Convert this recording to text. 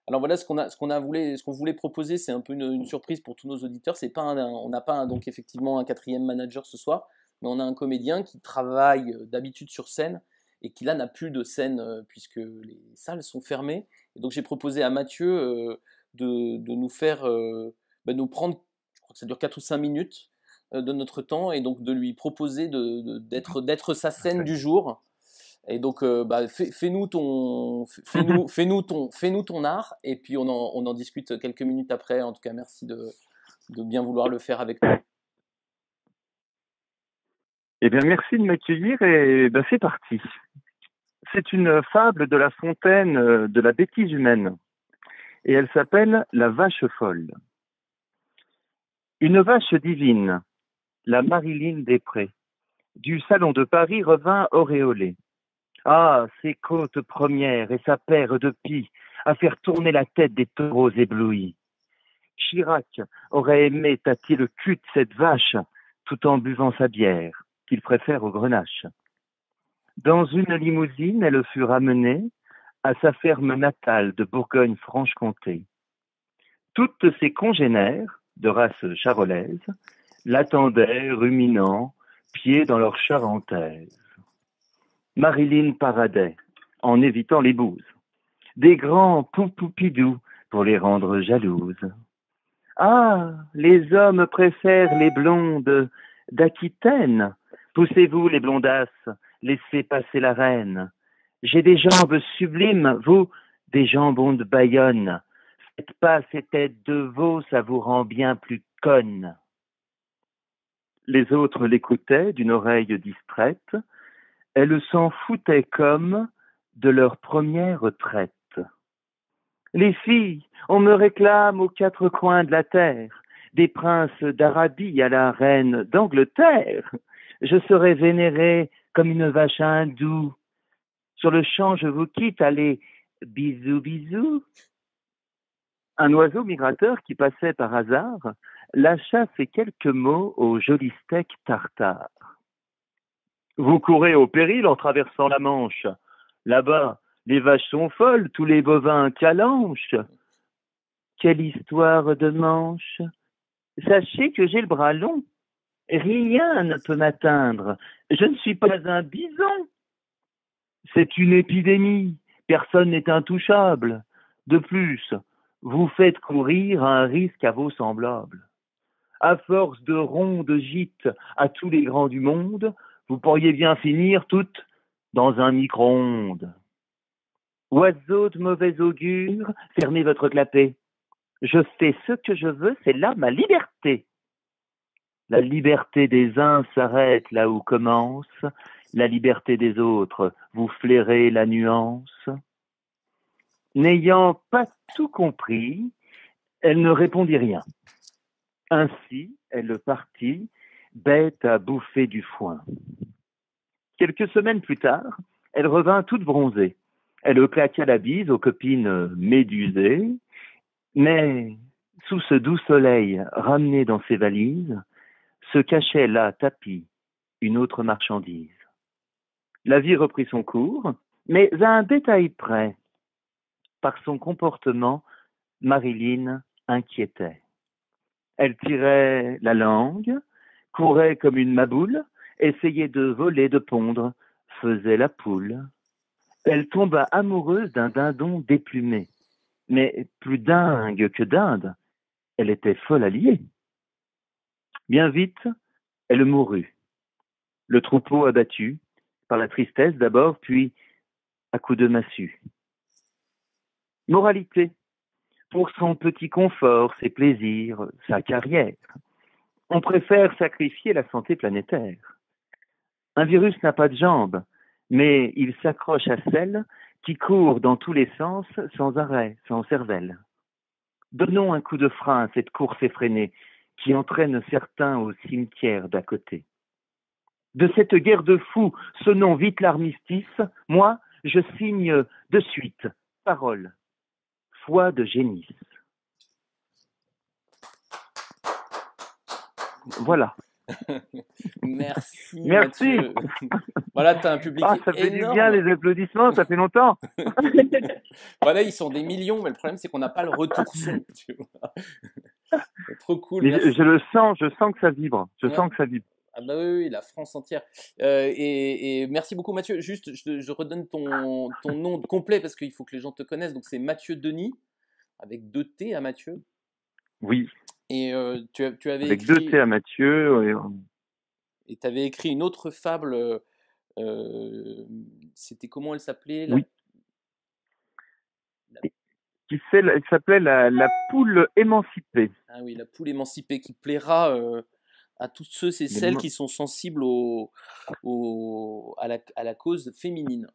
Alors voilà ce qu'on voulait proposer, c'est un peu une surprise pour tous nos auditeurs. C'est pas on n'a pas donc effectivement un quatrième manager ce soir, mais on a un comédien qui travaille d'habitude sur scène et qui là n'a plus de scène puisque les salles sont fermées. Et donc j'ai proposé à Mathieu de nous faire, nous prendre, je crois que ça dure 4 ou 5 minutes de notre temps et donc de lui proposer d'être sa scène du jour. Et donc, fais-nous ton art, et puis on en discute quelques minutes après. En tout cas, merci de bien vouloir le faire avec nous. Eh bien, merci de m'accueillir et ben, c'est parti. C'est une fable de La Fontaine de la bêtise humaine et elle s'appelle La vache folle. Une vache divine, la Marilyn des Prés, du salon de Paris revint auréolée. Ah, ses côtes premières et sa paire de pies à faire tourner la tête des taureaux éblouis. Chirac aurait aimé tâter le cul de cette vache tout en buvant sa bière, qu'il préfère au grenache. Dans une limousine, elle fut ramenée à sa ferme natale de Bourgogne-Franche-Comté. Toutes ses congénères, de race charolaise, l'attendaient ruminant, pieds dans leur charentaise. Marilyn paradait, en évitant les bouses, des grands poupoupidous pour les rendre jalouses. Ah, les hommes préfèrent les blondes d'Aquitaine. Poussez-vous, les blondasses, laissez passer la reine. J'ai des jambes sublimes, vous, des jambons de Bayonne. Faites pas ces têtes de veau, ça vous rend bien plus conne. Les autres l'écoutaient d'une oreille distraite. Elles s'en foutaient comme de leur première retraite. Les filles, on me réclame aux quatre coins de la terre, des princes d'Arabie à la reine d'Angleterre. Je serai vénérée comme une vache hindoue. Sur le champ, je vous quitte, allez, bisous, bisous. Un oiseau migrateur qui passait par hasard lâcha ces quelques mots au joli steak tartare. Vous courez au péril en traversant la Manche. Là-bas, les vaches sont folles, tous les bovins calanches. Quelle histoire de manche. Sachez que j'ai le bras long. Rien ne peut m'atteindre. Je ne suis pas un bison. C'est une épidémie. Personne n'est intouchable. De plus, vous faites courir un risque à vos semblables. À force de rondes gîtes à tous les grands du monde, vous pourriez bien finir toutes dans un micro-ondes. Oiseaux de mauvais augure, fermez votre clapet. Je fais ce que je veux, c'est là ma liberté. La liberté des uns s'arrête là où commence la liberté des autres. Vous flairez la nuance. N'ayant pas tout compris, elle ne répondit rien. Ainsi, elle partit, bête à bouffer du foin. Quelques semaines plus tard, elle revint toute bronzée. Elle claqua la bise aux copines médusées, mais sous ce doux soleil ramené dans ses valises, se cachait là, tapie, une autre marchandise. La vie reprit son cours, mais à un détail près. Par son comportement, Marilyn inquiétait. Elle tirait la langue, courait comme une maboule, essayait de voler, de pondre, faisait la poule. Elle tomba amoureuse d'un dindon déplumé, mais plus dingue que dinde, elle était folle alliée. Bien vite, elle mourut, le troupeau abattu, par la tristesse d'abord, puis à coups de massue. Moralité, pour son petit confort, ses plaisirs, sa carrière, on préfère sacrifier la santé planétaire. Un virus n'a pas de jambes, mais il s'accroche à celle qui court dans tous les sens sans arrêt, sans cervelle. Donnons un coup de frein à cette course effrénée qui entraîne certains au cimetière d'à côté. De cette guerre de fous, sonnons vite l'armistice, moi, je signe de suite, parole, foi de génie. Voilà. Merci. Merci. Mathieu. Voilà, tu as un public Ah, ça fait du bien énorme. les applaudissements, ça fait longtemps. Voilà, ils sont des millions, mais le problème, c'est qu'on n'a pas le retour son. Tu vois. C'est trop cool, Mais merci. je sens que ça vibre. Je Ouais. sens que ça vibre. Ah bah oui, oui, la France entière. Et merci beaucoup, Mathieu. Juste, je redonne ton nom complet parce qu'il faut que les gens te connaissent. Donc, c'est Mathieu Denis, avec 2 T à Mathieu. Oui, Et tu avais avec 2 écrit, T à Mathieu. et tu avais écrit une autre fable. C'était comment elle s'appelait Oui, elle s'appelait la poule émancipée. Ah oui, la poule émancipée qui plaira à tous ceux et celles L'éma- qui sont sensibles à la cause féminine.